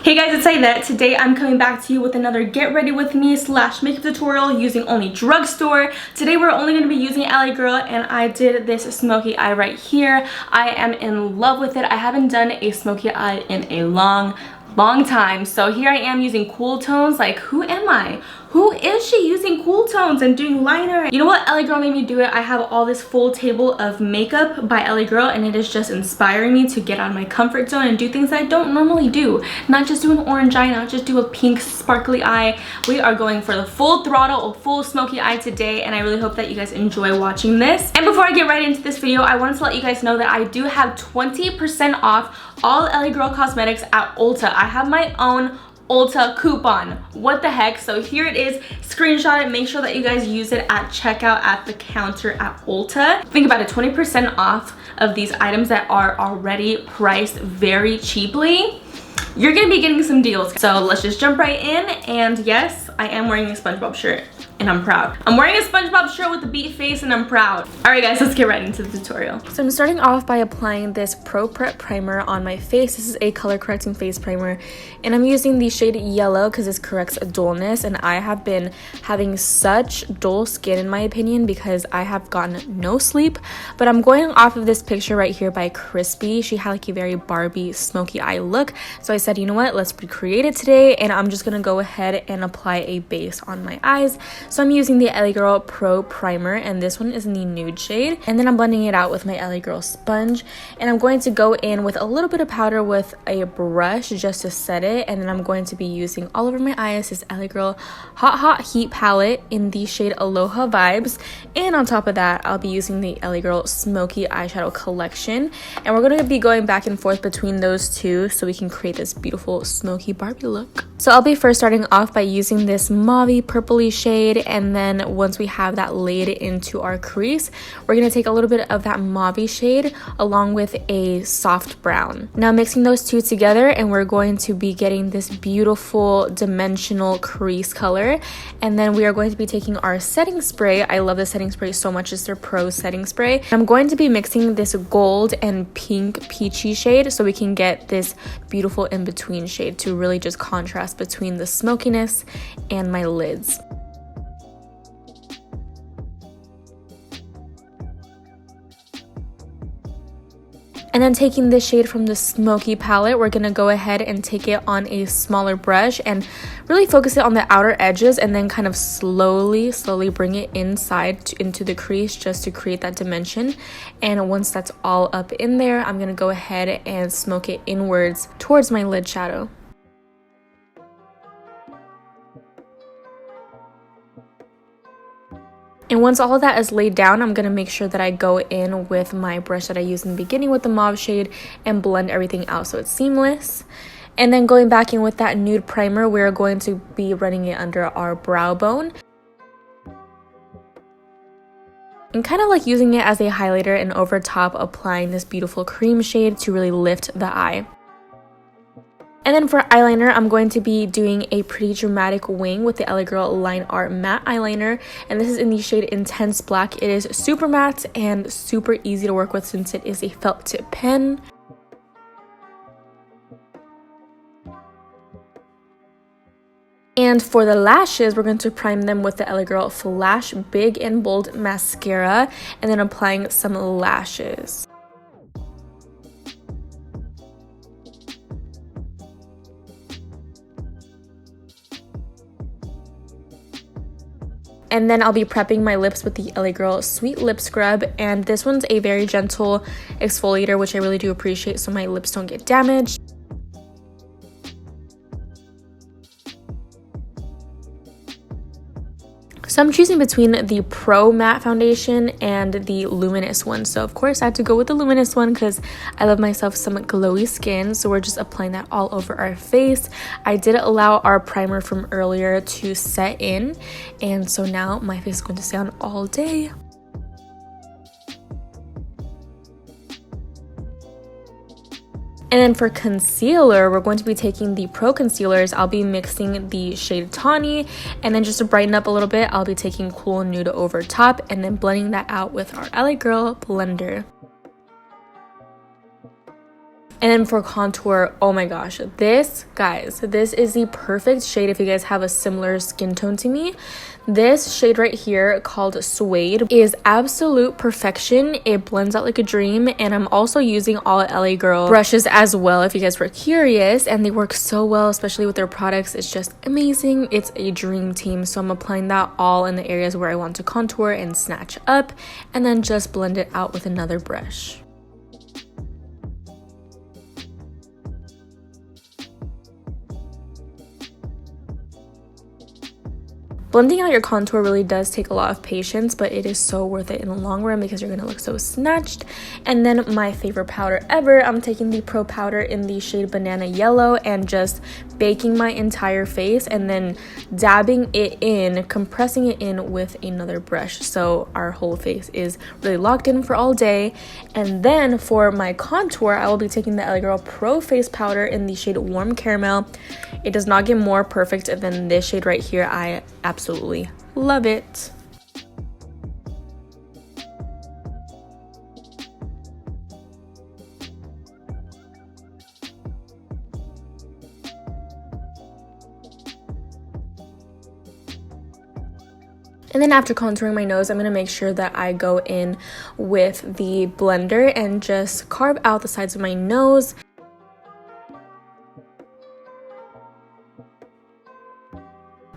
Hey guys, it's Aidette. Today I'm coming back to you with another get ready with me / makeup tutorial using only drugstore. Today we're only going to be using LA Girl, and I did this smoky eye right here. I am in love with it. I haven't done a smoky eye in a long time, so here I am using cool tones. Like, who am I? Who is she using cool tones and doing liner? You know what? LA Girl made me do it. I have all this full table of makeup by LA Girl, and it is just inspiring me to get out of my comfort zone and do things that I don't normally do. Not just do an orange eye, not just do a pink sparkly eye. We are going for the full throttle, full smoky eye today, and I really hope that you guys enjoy watching this. And before I get right into this video, I wanted to let you guys know that I do have 20% off all LA Girl cosmetics at Ulta. I have my own Ulta coupon. What the heck? So here it is. Screenshot it. Make sure that you guys use it at checkout at the counter at Ulta. Think about it, 20% off of these items that are already priced very cheaply. You're gonna be getting some deals. So let's just jump right in. And yes, I am wearing a SpongeBob shirt, and I'm proud. I'm wearing a SpongeBob shirt with a beat face, and I'm proud. All right guys, let's get right into the tutorial. So I'm starting off by applying this Pro Prep primer on my face. This is a color correcting face primer, and I'm using the shade Yellow because this corrects dullness, and I have been having such dull skin in my opinion because I have gotten no sleep. But I'm going off of this picture right here by Crispy. She had like a very Barbie smoky eye look, so I said, you know what, let's recreate it today, and I'm just gonna go ahead and apply a base on my eyes. So I'm using the LA Girl Pro Primer, and this one is in the nude shade, and then I'm blending it out with my LA Girl sponge, and I'm going to go in with a little bit of powder with a brush just to set it, and then I'm going to be using all over my eyes this LA Girl Hot Heat palette in the shade Aloha Vibes, and on top of that I'll be using the LA Girl Smoky Eyeshadow Collection, and we're going to be going back and forth between those two so we can create this beautiful smoky Barbie look. So I'll be first starting off by using this mauvey purpley shade, and then once we have that laid into our crease, we're going to take a little bit of that mauvey shade along with a soft brown. Now mixing those two together, and we're going to be getting this beautiful dimensional crease color, and then we are going to be taking our setting spray. I love the setting spray so much. It's their Pro setting spray. I'm going to be mixing this gold and pink peachy shade so we can get this beautiful in-between shade to really just contrast between the smokiness and my lids. And then taking this shade from the Smoky palette, we're going to go ahead and take it on a smaller brush and really focus it on the outer edges, and then kind of slowly bring it inside into the crease just to create that dimension. And once that's all up in there, I'm going to go ahead and smoke it inwards towards my lid shadow. And once all of that is laid down, I'm going to make sure that I go in with my brush that I used in the beginning with the mauve shade and blend everything out so it's seamless. And then going back in with that nude primer, we're going to be running it under our brow bone. And kind of like using it as a highlighter, and over top applying this beautiful cream shade to really lift the eye. And then for eyeliner, I'm going to be doing a pretty dramatic wing with the LA Girl Line Art Matte Eyeliner. And this is in the shade Intense Black. It is super matte and super easy to work with since it is a felt tip pen. And for the lashes, we're going to prime them with the LA Girl Flash Big and Bold Mascara, and then applying some lashes. And then I'll be prepping my lips with the LA Girl Sweet Lip Scrub, and this one's a very gentle exfoliator, which I really do appreciate so my lips don't get damaged. So I'm choosing between the Pro Matte Foundation and the Luminous one. So of course I had to go with the Luminous one because I love myself some glowy skin. So we're just applying that all over our face. I did allow our primer from earlier to set in, and so now my face is going to stay on all day. And then for concealer, we're going to be taking the Pro Concealers. I'll be mixing the shade Tawny, and then just to brighten up a little bit, I'll be taking Cool Nude over top and then blending that out with our LA Girl blender. And then for contour, oh my gosh, this, guys, this is the perfect shade if you guys have a similar skin tone to me. This shade right here called Suede is absolute perfection. It blends out like a dream, and I'm also using all LA Girl brushes as well if you guys were curious, and they work so well, especially with their products. It's just amazing. It's a dream team. So I'm applying that all in the areas where I want to contour and snatch up, and then just blend it out with another brush. Blending out your contour really does take a lot of patience, but it is so worth it in the long run because you're going to look so snatched. And then my favorite powder ever, I'm taking the Pro Powder in the shade Banana Yellow and just baking my entire face and then dabbing it in, compressing it in with another brush. So our whole face is really locked in for all day. And then for my contour, I will be taking the LA Girl Pro Face Powder in the shade Warm Caramel. It does not get more perfect than this shade right here. I absolutely love it. And then after contouring my nose, I'm going to make sure that I go in with the blender and just carve out the sides of my nose.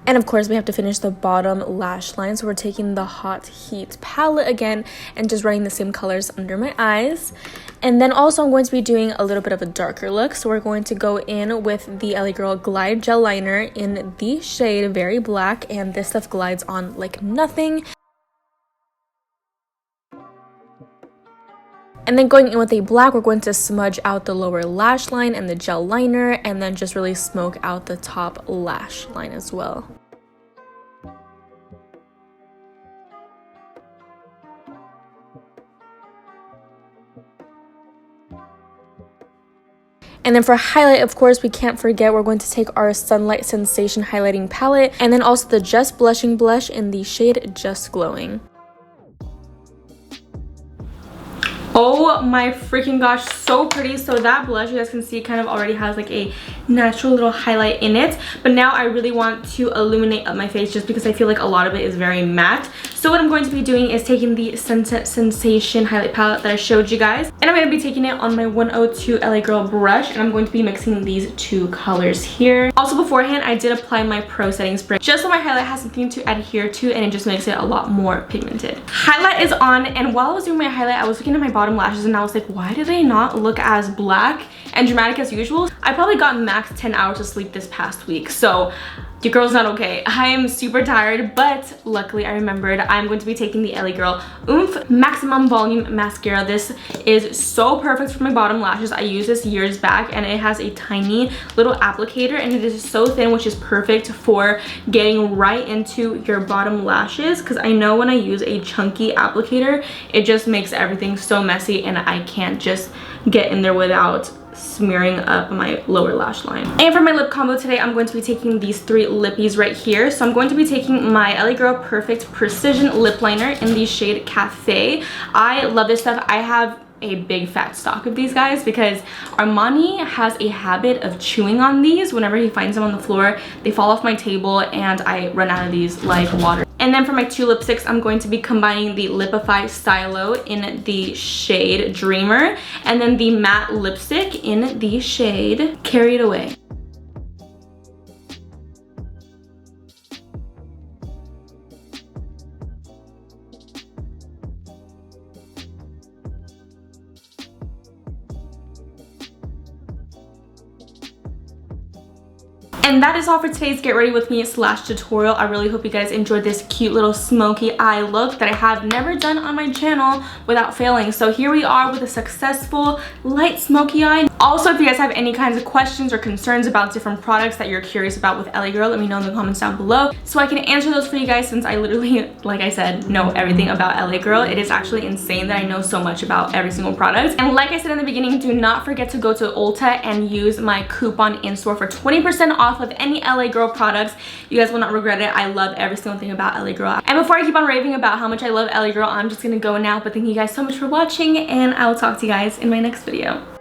And of course, we have to finish the bottom lash line. So we're taking the Hot Heat palette again and just running the same colors under my eyes. And then also I'm going to be doing a little bit of a darker look. So we're going to go in with the LA Girl Glide Gel Liner in the shade Very Black. And this stuff glides on like nothing. And then going in with a black, we're going to smudge out the lower lash line and the gel liner, and then just really smoke out the top lash line as well. And then for highlight, of course, we can't forget, we're going to take our Sunlight Sensation highlighting palette, and then also the Just Blushing blush in the shade Just Glowing. Oh my freaking gosh, so pretty. So that blush, you guys can see, kind of already has like a natural little highlight in it, but now I really want to illuminate up my face just because I feel like a lot of it is very matte. So what I'm going to be doing is taking the Sunset Sensation highlight palette that I showed you guys, and I'm going to be taking it on my 102 LA Girl brush, and I'm going to be mixing these two colors here. Also beforehand, I did apply my Pro Setting Spray just so my highlight has something to adhere to, and it just makes it a lot more pigmented. Highlight is on, and while I was doing my highlight, I was looking at my bottom lashes and I was like, why do they not look as black and dramatic as usual? I probably got max 10 hours of sleep this past week, so your girl's not okay. I am super tired, but luckily I remembered I'm going to be taking the LA Girl Oomph Maximum Volume Mascara. This is so perfect for my bottom lashes. I used this years back, and it has a tiny little applicator, and it is so thin, which is perfect for getting right into your bottom lashes, because I know when I use a chunky applicator, it just makes everything so messy, and I can't just get in there without smearing up my lower lash line. And for my lip combo today, I'm going to be taking these three lippies right here. So I'm going to be taking my LA Girl Perfect Precision Lip Liner in the shade Cafe. I love this stuff. I have a big fat stock of these guys because Armani has a habit of chewing on these. Whenever he finds them on the floor, they fall off my table and I run out of these like water. And then for my two lipsticks, I'm going to be combining the Lipify Stylo in the shade Dreamer, and then the matte lipstick in the shade Carried Away. And that is all for today's Get Ready With Me / tutorial. I really hope you guys enjoyed this cute little smoky eye look that I have never done on my channel without failing. So here we are with a successful light smoky eye. Also, if you guys have any kinds of questions or concerns about different products that you're curious about with LA Girl, let me know in the comments down below so I can answer those for you guys, since I literally, like I said, know everything about LA Girl. It is actually insane that I know so much about every single product. And like I said in the beginning, do not forget to go to Ulta and use my coupon in store for 20% off of any LA Girl products. You guys will not regret it. I love every single thing about LA Girl. And before I keep on raving about how much I love LA Girl, I'm just gonna go now. But thank you guys so much for watching, and I will talk to you guys in my next video.